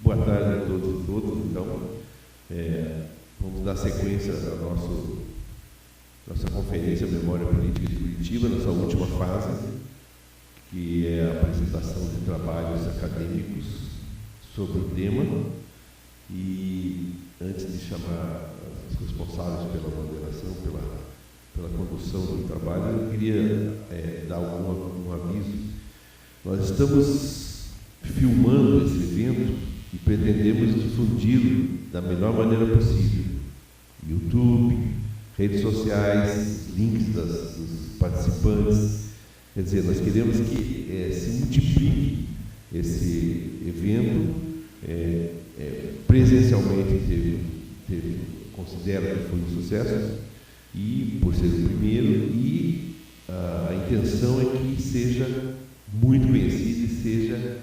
Boa tarde a todos e todas. Então, vamos dar sequência à nossa conferência Memória Política de Curitiba, nossa última fase, que é a apresentação de trabalhos acadêmicos sobre o tema. E antes de chamar os responsáveis pela moderação, pela condução do trabalho, eu queria dar um aviso. Nós estamos filmando esse evento e pretendemos difudi-lo da melhor maneira possível. YouTube, redes sociais, links dos participantes. Quer dizer, nós queremos que se multiplique esse evento. Presencialmente considero que foi um sucesso, e por ser o primeiro, e a intenção é que seja muito conhecido e seja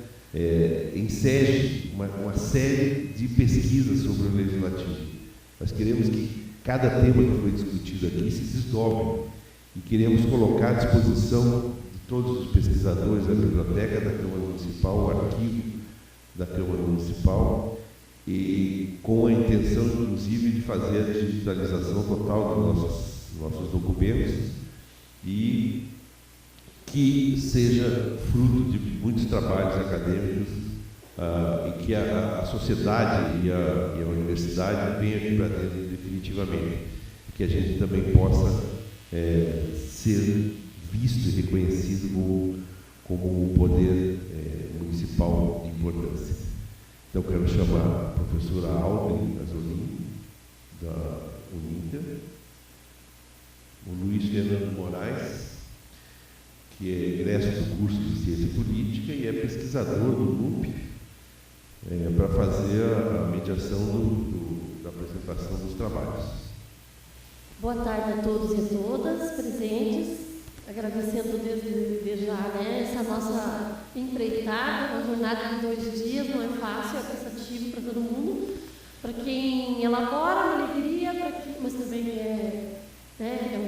enseje uma série de pesquisas sobre o legislativo. Nós queremos que cada tema que foi discutido aqui se desdobre e queremos colocar à disposição de todos os pesquisadores da biblioteca da Câmara Municipal, o arquivo da Câmara Municipal, e com a intenção, inclusive, de fazer a digitalização total dos nossos documentos e que seja fruto de muitos trabalhos acadêmicos e que a sociedade e a universidade venham aqui para dentro definitivamente, que a gente também possa ser visto e reconhecido como um poder municipal de importância. Então, quero chamar a professora Alvin Azolim, da Uninter, o Luiz Fernando Moraes, que é egresso do curso de Ciência Política e é pesquisador do NUP, para fazer a mediação da apresentação dos trabalhos. Boa tarde a todos e a todas presentes. Agradecendo desde já essa nossa empreitada, uma jornada de 2 dias, não é fácil, é cansativo para todo mundo. Para quem elabora, uma alegria, mas também é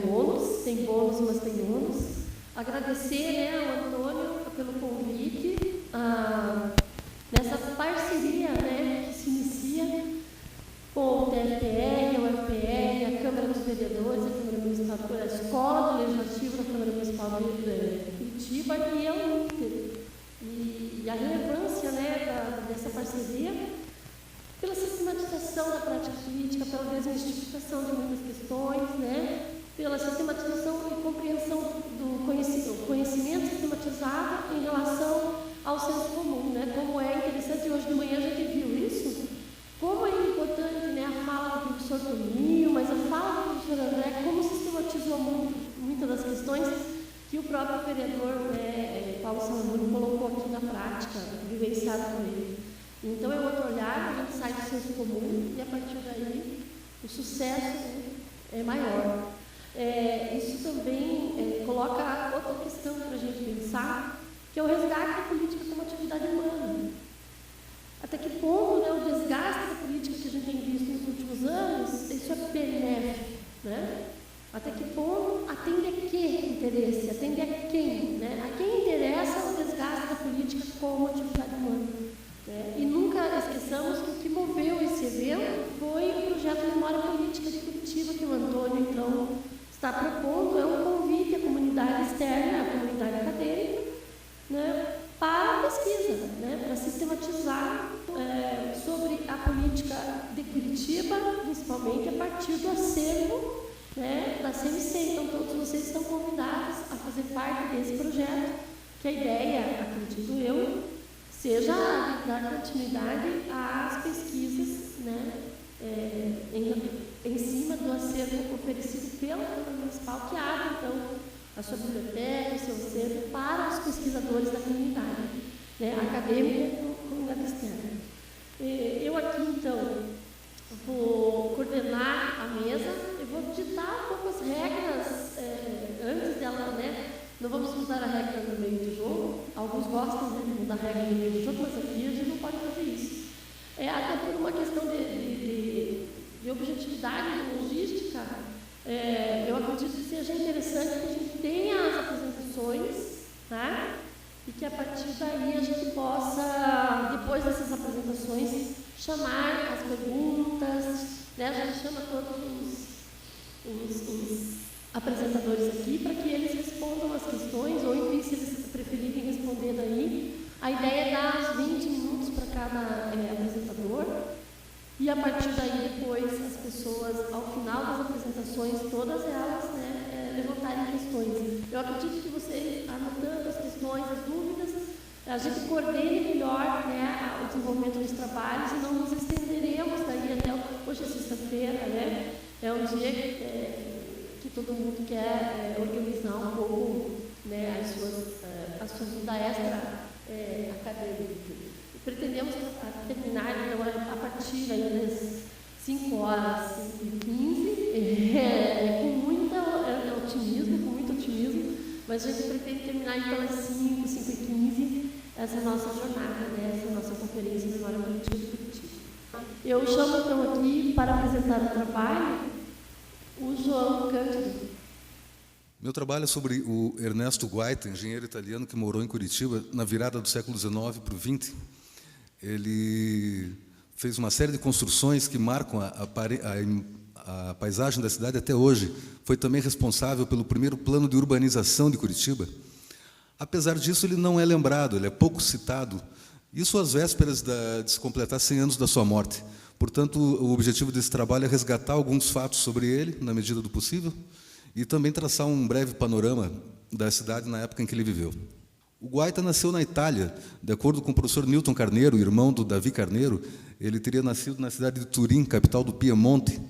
um ônus, tem bônus, mas tem ônus. Agradecer ao Antônio pelo convite, nessa parceria que se inicia com o TFPR, o UFPR, a Câmara dos Vereadores, a Câmara Municipal, a Escola do Legislativo da Câmara Municipal de Curitiba e a Uninter. E a relevância dessa parceria pela sistematização da prática política, pela desmistificação de muitas questões, pela sistematização e compreensão do conhecimento sistematizado em relação ao senso comum, como é interessante. Hoje de manhã a gente viu isso, como é importante a fala do professor Toninho, mas a fala do professor André, como sistematizou muitas das questões que o próprio vereador Paulo Salomão colocou aqui na prática, vivenciado por ele. Então é outro olhar, a gente sai do senso comum e a partir daí o sucesso é maior. Isso também coloca outra questão para a gente pensar, que é o resgate da política como atividade humana. Até que ponto o desgaste da política que a gente tem visto nos últimos anos, isso é benéfico, Até que ponto atende a que interesse, atende a quem, A quem interessa o desgaste da política como atividade humana. E nunca esqueçamos que o que moveu esse evento foi o projeto Memória Política de Curitiba, que o Antônio, então, está propondo, é um convite à comunidade externa, à comunidade acadêmica, para a pesquisa, para sistematizar sobre a política de Curitiba, principalmente a partir do acervo da CMC. Então, todos vocês estão convidados a fazer parte desse projeto, que a ideia, acredito eu, seja dar continuidade às pesquisas em cima do acervo oferecido pela Câmara Municipal, que abre, então, a sua biblioteca, o seu acervo para os pesquisadores da comunidade, acadêmica e comunidade externa. Eu aqui, então, vou coordenar a mesa, eu vou ditar um pouco as regras, antes dela, não vamos mudar a regra no meio do jogo, alguns gostam de mudar a regra no meio do jogo, mas aqui a gente não pode fazer isso. Até por uma questão de objetividade, de logística, eu acredito que seja interessante que a gente tenha as apresentações, e que a partir daí a gente possa, depois dessas apresentações, chamar as perguntas, né? A gente chama todos os apresentadores aqui para que eles respondam as questões, ou enfim, se eles preferirem responder daí. A ideia é dar uns 20 minutos para cada apresentador, e a partir daí depois as pessoas, ao final das apresentações, todas elas, né, levantarem questões. Eu acredito que vocês, anotando as questões, as dúvidas, a gente coordene melhor, né, o desenvolvimento dos trabalhos e não nos estenderemos daí até hoje é sexta-feira, né? É um dia que todo mundo quer organizar um pouco, né, a sua vida extra acadêmica. Pretendemos terminar então, a partir das 5h15, com muito otimismo, mas a gente pretende terminar então às 5h15 essa nossa jornada, né, essa nossa conferência de Memória Política de Curitiba. Eu chamo então aqui para apresentar o trabalho o João Cândido. Meu trabalho é sobre o Ernesto Guaita, engenheiro italiano que morou em Curitiba na virada do século XIX para o XX. Ele fez uma série de construções que marcam a paisagem da cidade até hoje. Foi também responsável pelo primeiro plano de urbanização de Curitiba. Apesar disso, ele não é lembrado, ele é pouco citado. Isso às vésperas de se completar 100 anos da sua morte. Portanto, o objetivo desse trabalho é resgatar alguns fatos sobre ele, na medida do possível, e também traçar um breve panorama da cidade na época em que ele viveu. O Guaita nasceu na Itália. De acordo com o professor Newton Carneiro, irmão do Davi Carneiro, ele teria nascido na cidade de Turim, capital do Piemonte,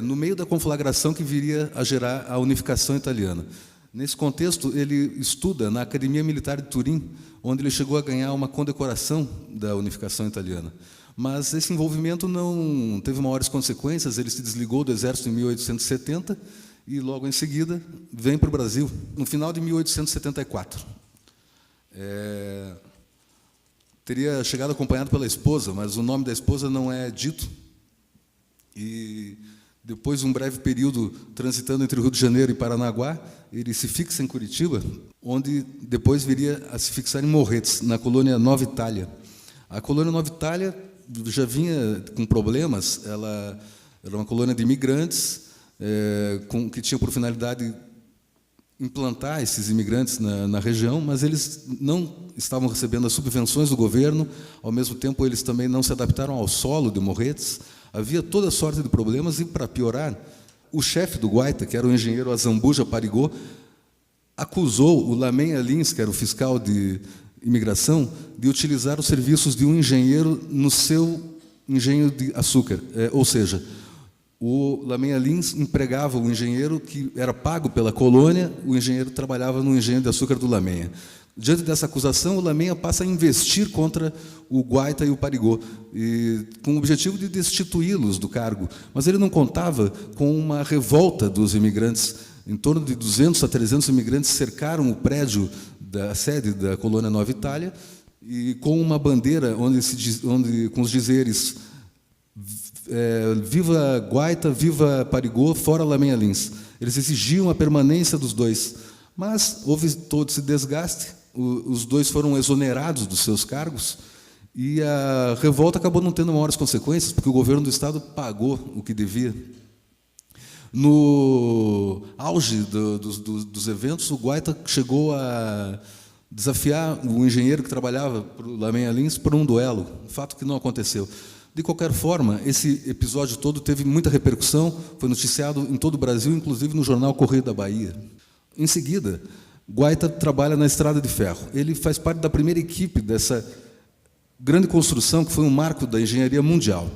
no meio da conflagração que viria a gerar a unificação italiana. Nesse contexto, ele estuda na Academia Militar de Turim, onde ele chegou a ganhar uma condecoração da unificação italiana. Mas esse envolvimento não teve maiores consequências, ele se desligou do exército em 1870 e, logo em seguida, vem para o Brasil, no final de 1874. Teria chegado acompanhado pela esposa, mas o nome da esposa não é dito. E, depois de um breve período transitando entre o Rio de Janeiro e Paranaguá, ele se fixa em Curitiba, onde depois viria a se fixar em Morretes, na colônia Nova Itália. A colônia Nova Itália já vinha com problemas, ela era uma colônia de imigrantes, que tinha por finalidade implantar esses imigrantes na região, mas eles não estavam recebendo as subvenções do governo, ao mesmo tempo eles também não se adaptaram ao solo de Morretes, havia toda sorte de problemas e, para piorar, o chefe do Guaita, que era o engenheiro Azambuja Parigô, acusou o Lamenha Lins, que era o fiscal de imigração, de utilizar os serviços de um engenheiro no seu engenho de açúcar, ou seja, o Lamenha Lins empregava o engenheiro que era pago pela colônia, o engenheiro trabalhava no engenho de açúcar do Lamenha. Diante dessa acusação, o Lamenha passa a investir contra o Guaita e o Parigô, com o objetivo de destituí-los do cargo. Mas ele não contava com uma revolta dos imigrantes. Em torno de 200 a 300 imigrantes cercaram o prédio da sede da colônia Nova Itália, e com uma bandeira onde com os dizeres viva Guaita, viva Parigô, fora Lamenha Lins. Eles exigiam a permanência dos dois, mas houve todo esse desgaste, os dois foram exonerados dos seus cargos, e a revolta acabou não tendo maiores consequências, porque o governo do Estado pagou o que devia. No auge dos eventos, o Guaita chegou a desafiar o engenheiro que trabalhava para o Lamenha Lins por um duelo, fato que não aconteceu. De qualquer forma, esse episódio todo teve muita repercussão, foi noticiado em todo o Brasil, inclusive no jornal Correio da Bahia. Em seguida, Guaita trabalha na Estrada de Ferro. Ele faz parte da primeira equipe dessa grande construção, que foi um marco da engenharia mundial.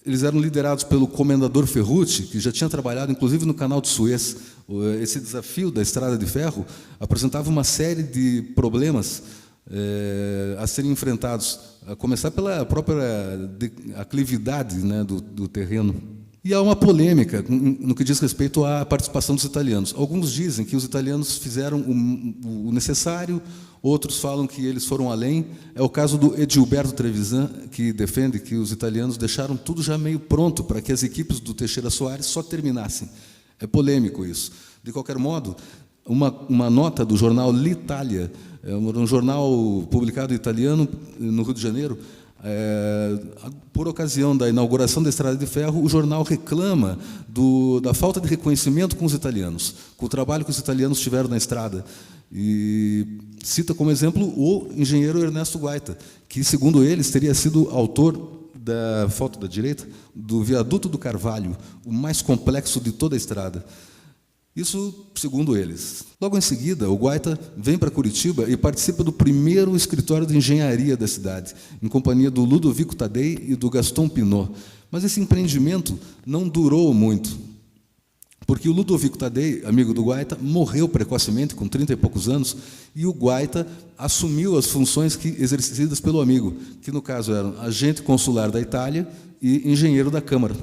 Eles eram liderados pelo comendador Ferrucci, que já tinha trabalhado, inclusive, no Canal de Suez. Esse desafio da Estrada de Ferro apresentava uma série de problemas a serem enfrentados, a começar pela própria aclividade, né, do terreno. E há uma polêmica no que diz respeito à participação dos italianos. Alguns dizem que os italianos fizeram o necessário, outros falam que eles foram além. É o caso do Edilberto Trevisan, que defende que os italianos deixaram tudo já meio pronto para que as equipes do Teixeira Soares só terminassem. É polêmico isso. De qualquer modo, uma nota do jornal L'Italia, um jornal publicado em italiano no Rio de Janeiro. Por ocasião da inauguração da Estrada de Ferro, o jornal reclama da falta de reconhecimento com os italianos, com o trabalho que os italianos tiveram na estrada. E cita como exemplo o engenheiro Ernesto Guaita, que, segundo eles, teria sido autor da foto da direita, do viaduto do Carvalho, o mais complexo de toda a estrada. Isso, segundo eles. Logo em seguida, o Guaita vem para Curitiba e participa do primeiro escritório de engenharia da cidade, em companhia do Ludovico Tadei e do Gaston Pinot. Mas esse empreendimento não durou muito, porque o Ludovico Tadei, amigo do Guaita, morreu precocemente, com 30 e poucos anos, e o Guaita assumiu as funções exercidas pelo amigo, que, no caso, eram agente consular da Itália e engenheiro da Câmara.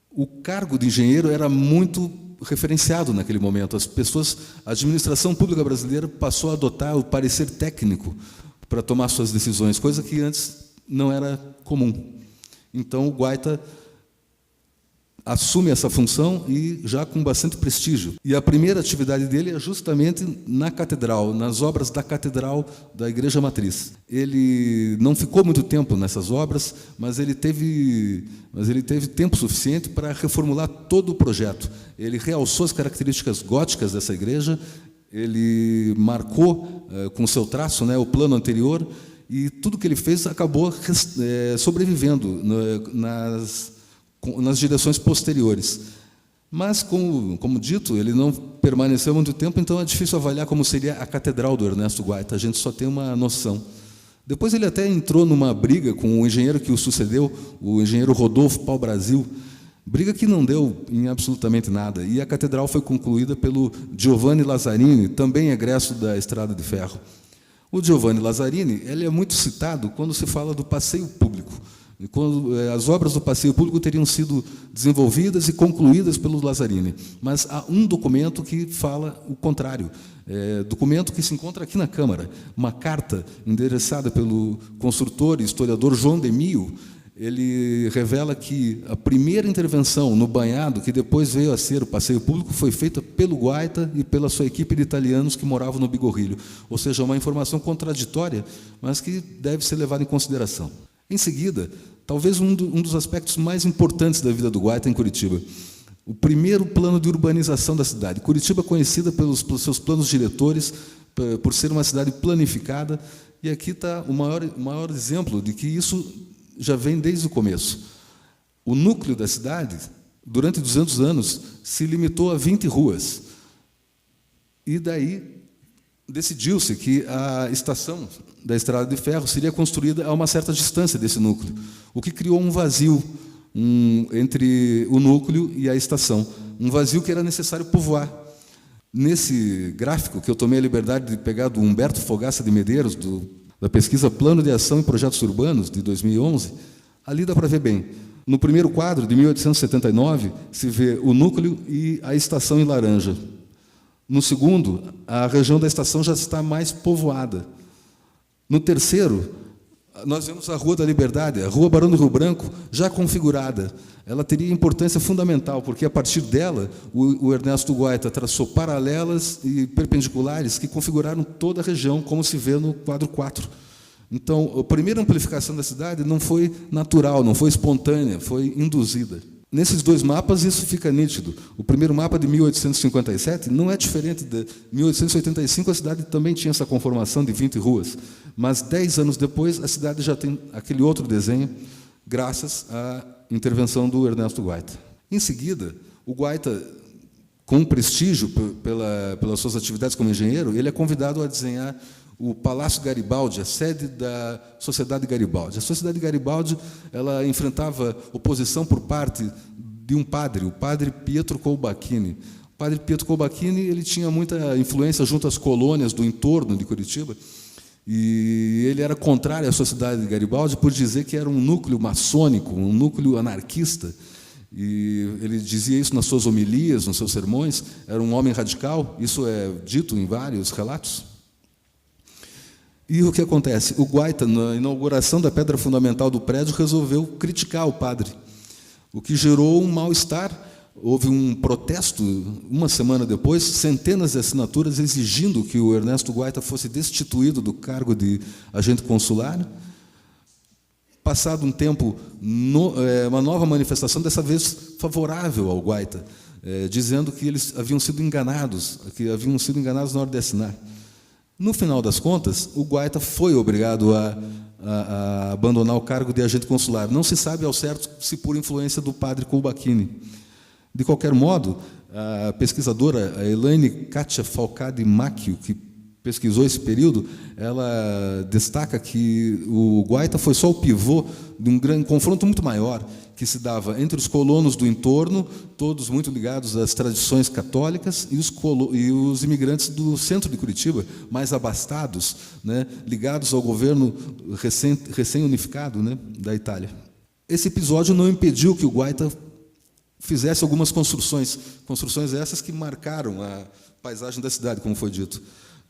O cargo de engenheiro era muito referenciado naquele momento. A administração pública brasileira passou a adotar o parecer técnico para tomar suas decisões, coisa que antes não era comum. Então, o Guaita assume essa função e já com bastante prestígio. E a primeira atividade dele é justamente na catedral, nas obras da catedral da Igreja Matriz. Ele não ficou muito tempo nessas obras, mas ele teve tempo suficiente para reformular todo o projeto. Ele realçou as características góticas dessa igreja, ele marcou com seu traço, o plano anterior, e tudo que ele fez acabou sobrevivendo nas direções posteriores. Mas, como dito, ele não permaneceu muito tempo, então é difícil avaliar como seria a catedral do Ernesto Guaita, a gente só tem uma noção. Depois ele até entrou numa briga com o engenheiro que o sucedeu, o engenheiro Rodolfo Pau-Brasil, briga que não deu em absolutamente nada, e a catedral foi concluída pelo Giovanni Lazzarini, também egresso da Estrada de Ferro. O Giovanni Lazzarini, ele é muito citado quando se fala do passeio público, quando as obras do passeio público teriam sido desenvolvidas e concluídas pelo Lazzarini. Mas há um documento que fala o contrário, documento que se encontra aqui na Câmara, uma carta endereçada pelo construtor e historiador João de Mio. Ele revela que a primeira intervenção no banhado, que depois veio a ser o passeio público, foi feita pelo Guaita e pela sua equipe de italianos que moravam no Bigorrilho. Ou seja, uma informação contraditória, mas que deve ser levada em consideração. Em seguida, talvez um dos aspectos mais importantes da vida do Guaita em Curitiba, o primeiro plano de urbanização da cidade. Curitiba é conhecida pelos seus planos diretores, por ser uma cidade planificada, e aqui está o maior exemplo de que isso já vem desde o começo. O núcleo da cidade, durante 200 anos, se limitou a 20 ruas. E daí decidiu-se que a estação da Estrada de Ferro seria construída a uma certa distância desse núcleo, o que criou um vazio entre o núcleo e a estação, um vazio que era necessário povoar. Nesse gráfico, que eu tomei a liberdade de pegar do Humberto Fogaça de Medeiros, da pesquisa Plano de Ação em Projetos Urbanos, de 2011, ali dá para ver bem. No primeiro quadro, de 1879, se vê o núcleo e a estação em laranja. No segundo, a região da estação já está mais povoada. No terceiro, nós vemos a Rua da Liberdade, a Rua Barão do Rio Branco, já configurada. Ela teria importância fundamental, porque, a partir dela, o Ernesto Guaita traçou paralelas e perpendiculares que configuraram toda a região, como se vê no quadro 4. Então, a primeira amplificação da cidade não foi natural, não foi espontânea, foi induzida. Nesses dois mapas, isso fica nítido. O primeiro mapa, de 1857, não é diferente de 1885, a cidade também tinha essa conformação de 20 ruas. Mas, 10 anos depois, a cidade já tem aquele outro desenho, graças à intervenção do Ernesto Guaita. Em seguida, o Guaita, com prestígio pelas suas atividades como engenheiro, ele é convidado a desenhar o Palácio Garibaldi, a sede da Sociedade Garibaldi. A Sociedade Garibaldi, ela enfrentava oposição por parte de um padre, o padre Pietro Colbachini. O padre Pietro Colbachini, ele tinha muita influência junto às colônias do entorno de Curitiba, e ele era contrário à Sociedade Garibaldi por dizer que era um núcleo maçônico, um núcleo anarquista. E ele dizia isso nas suas homilias, nos seus sermões. Era um homem radical, isso é dito em vários relatos. E o que acontece? O Guaita, na inauguração da pedra fundamental do prédio, resolveu criticar o padre, o que gerou um mal-estar, houve um protesto, uma semana depois, centenas de assinaturas exigindo que o Ernesto Guaita fosse destituído do cargo de agente consular. Passado um tempo, uma nova manifestação, dessa vez favorável ao Guaita, dizendo que eles haviam sido enganados na hora de assinar. No final das contas, o Guaita foi obrigado a abandonar o cargo de agente consular. Não se sabe ao certo se por influência do padre Coubachini. De qualquer modo, a pesquisadora a Elaine Katia Falcade Macchio, que pesquisou esse período, ela destaca que o Guaita foi só o pivô de um grande confronto muito maior que se dava entre os colonos do entorno, todos muito ligados às tradições católicas, e os imigrantes do centro de Curitiba, mais abastados, né, ligados ao governo recém-unificado, né, da Itália. Esse episódio não impediu que o Guaita fizesse algumas construções essas que marcaram a paisagem da cidade, como foi dito.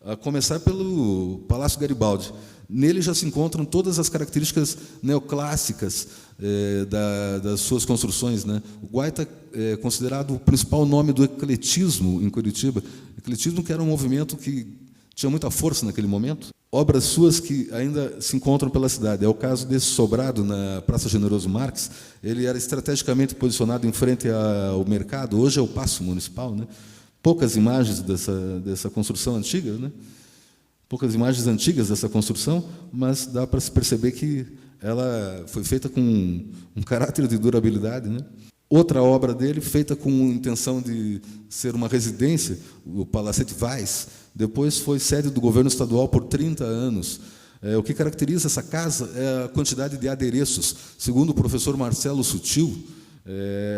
A começar pelo Palácio Garibaldi. Nele já se encontram todas as características neoclássicas das suas construções, né? O Guaita é considerado o principal nome do ecletismo em Curitiba. Ecletismo que era um movimento que tinha muita força naquele momento. Obras suas que ainda se encontram pela cidade. É o caso desse sobrado na Praça Generoso Marques. Ele era estrategicamente posicionado em frente ao mercado. Hoje é o Paço Municipal, né? Poucas imagens dessa construção antiga, né? Poucas imagens antigas dessa construção, mas dá para se perceber que ela foi feita com um caráter de durabilidade, né? Outra obra dele, feita com intenção de ser uma residência, o Palacete Vaz, depois foi sede do governo estadual por 30 anos. O que caracteriza essa casa é a quantidade de adereços. Segundo o professor Marcelo Sutil,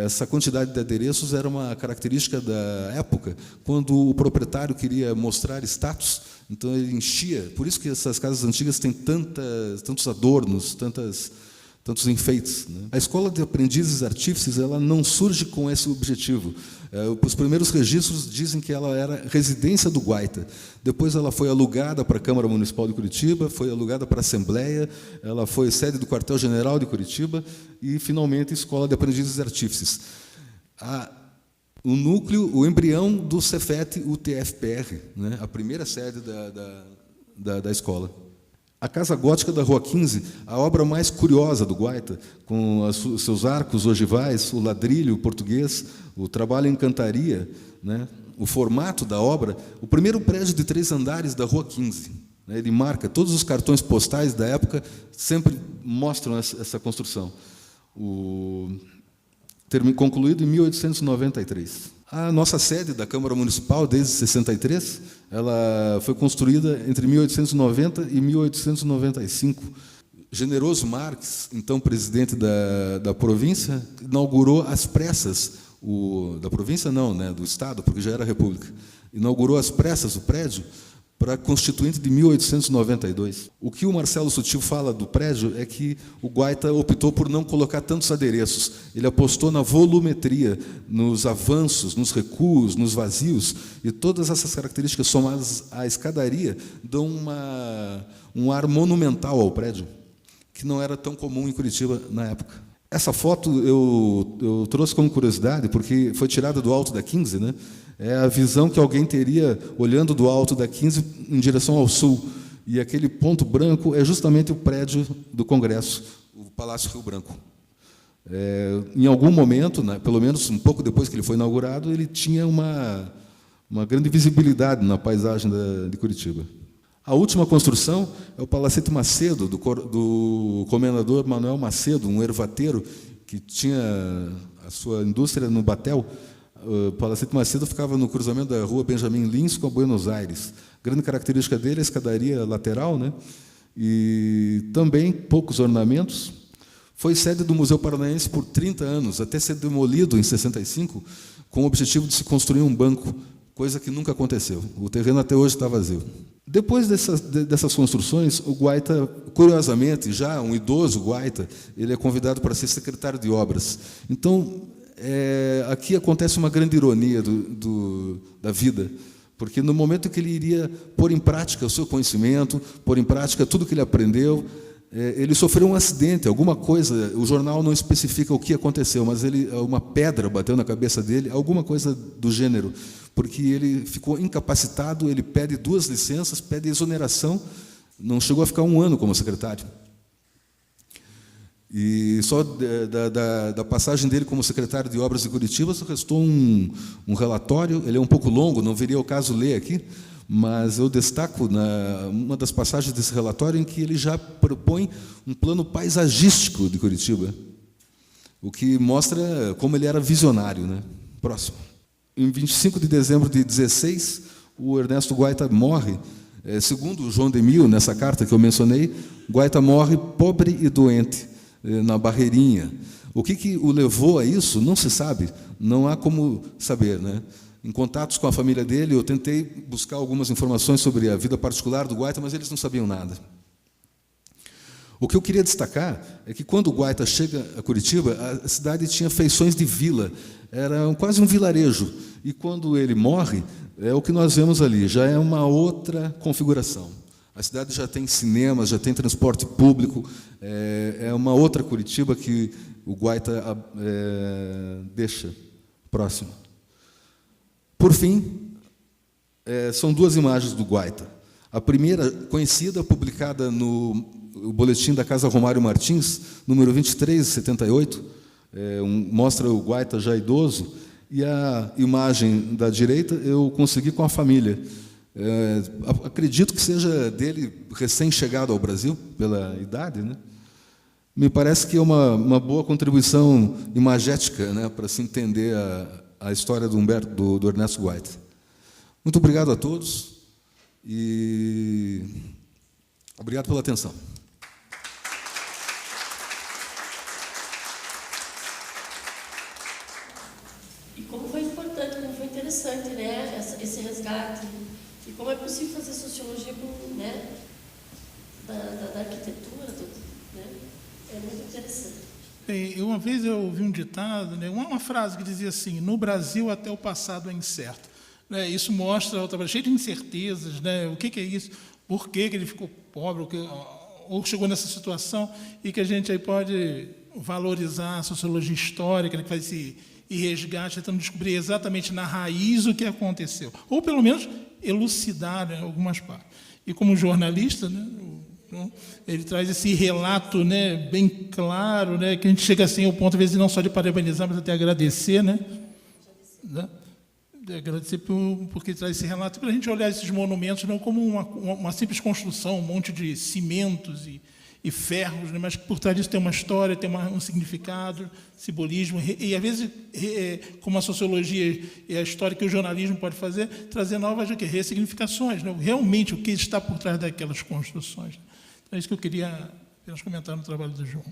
essa quantidade de adereços era uma característica da época, quando o proprietário queria mostrar status, então ele enchia. Por isso que essas casas antigas têm tantos adornos, tantos enfeites, né? A Escola de Aprendizes Artífices ela não surge com esse objetivo. Os primeiros registros dizem que ela era residência do Guaita. Depois ela foi alugada para a Câmara Municipal de Curitiba, foi alugada para a Assembleia, ela foi sede do Quartel-General de Curitiba e, finalmente, Escola de Aprendizes Artífices. O núcleo, o embrião do Cefet, o TFPR, né? A primeira sede da escola. A Casa Gótica da Rua 15, a obra mais curiosa do Guaita, com os seus arcos ogivais, o ladrilho português, o trabalho em cantaria, né, o formato da obra, o primeiro prédio de 3 andares da Rua 15. Né, ele marca, todos os cartões postais da época sempre mostram essa construção. Concluído em 1893. A nossa sede da Câmara Municipal, desde 63, ela foi construída entre 1890 e 1895. Generoso Marques, então presidente da província, inaugurou às pressas, da província não, né, do Estado, porque já era república, inaugurou às pressas o prédio para a Constituinte de 1892. O que o Marcelo Sutil fala do prédio é que o Guaita optou por não colocar tantos adereços. Ele apostou na volumetria, nos avanços, nos recuos, nos vazios, e todas essas características somadas à escadaria dão um ar monumental ao prédio, que não era tão comum em Curitiba na época. Essa foto eu trouxe como curiosidade, porque foi tirada do alto da 15, né? É a visão que alguém teria olhando do alto da 15 em direção ao sul. E aquele ponto branco é justamente o prédio do Congresso, o Palácio Rio Branco. Em algum momento, né, pelo menos um pouco depois que ele foi inaugurado, ele tinha uma grande visibilidade na paisagem de Curitiba. A última construção é o Palacete Macedo, do comendador Manuel Macedo, um ervateiro que tinha a sua indústria no Batel. O Palacete Macedo ficava no cruzamento da rua Benjamin Lins com a Buenos Aires. A grande característica dele é a escadaria lateral, né? E também poucos ornamentos. Foi sede do Museu Paranaense por 30 anos, até ser demolido em 65, com o objetivo de se construir um banco, coisa que nunca aconteceu. O terreno até hoje está vazio. Depois dessas construções, o Guaita, curiosamente, já um idoso Guaita, ele é convidado para ser secretário de obras. Então, aqui acontece uma grande ironia da vida, porque no momento que ele iria pôr em prática o seu conhecimento, pôr em prática tudo que ele aprendeu, ele sofreu um acidente, alguma coisa, o jornal não especifica o que aconteceu, mas uma pedra bateu na cabeça dele, alguma coisa do gênero, porque ele ficou incapacitado, ele pede 2 licenças, pede exoneração, não chegou a ficar 1 ano como secretário. E só da passagem dele como secretário de Obras de Curitiba só restou um relatório, ele é um pouco longo, não viria ao caso ler aqui, mas eu destaco uma das passagens desse relatório em que ele já propõe um plano paisagístico de Curitiba, o que mostra como ele era visionário, né? Próximo. Em 25 de dezembro de 16, o Ernesto Guaita morre. Segundo o João Demil, nessa carta que eu mencionei, Guaita morre pobre e doente, na Barreirinha. O que o levou a isso, não se sabe, não há como saber, né? Em contatos com a família dele, eu tentei buscar algumas informações sobre a vida particular do Guaita, mas eles não sabiam nada. O que eu queria destacar é que, quando o Guaita chega a Curitiba, a cidade tinha feições de vila, era quase um vilarejo. E, quando ele morre, é o que nós vemos ali, já é uma outra configuração. A cidade já tem cinemas, já tem transporte público, é uma outra Curitiba que o Guaita deixa próximo. Por fim, são 2 imagens do Guaita. A primeira, conhecida, publicada no Boletim da Casa Romário Martins, número 23/78, mostra o Guaita já idoso, e a imagem da direita eu consegui com a família. Acredito que seja dele recém-chegado ao Brasil, pela idade, né? Me parece que é uma boa contribuição imagética, né, para se entender a história do Ernesto Guaita. Muito obrigado a todos e obrigado pela atenção. E como foi importante, como foi interessante, né, esse resgate, e como é possível fazer sociologia com, né, da arquitetura, né? É muito interessante. Uma vez eu ouvi um ditado, né, uma frase que dizia assim: no Brasil até o passado é incerto. Né, isso mostra, estava cheio de incertezas, né, o que é isso, por que ele ficou pobre, ou chegou nessa situação, e que a gente aí pode valorizar a sociologia histórica, né, que faz esse resgate, tentando descobrir exatamente na raiz o que aconteceu, ou pelo menos elucidar, né, algumas partes. E como jornalista, né, ele traz esse relato, né, bem claro, né, que a gente chega assim ao ponto, às vezes, não só de parabenizar, mas até agradecer, né? Agradecer porque traz esse relato, para a gente olhar esses monumentos não como uma simples construção, um monte de cimentos e ferros, né, mas que por trás disso tem uma história, tem um significado, simbolismo, e às vezes, como a sociologia e a história que o jornalismo pode fazer, trazer novas ressignificações, né, realmente o que está por trás daquelas construções. É isso que eu queria apenas comentar no trabalho do João.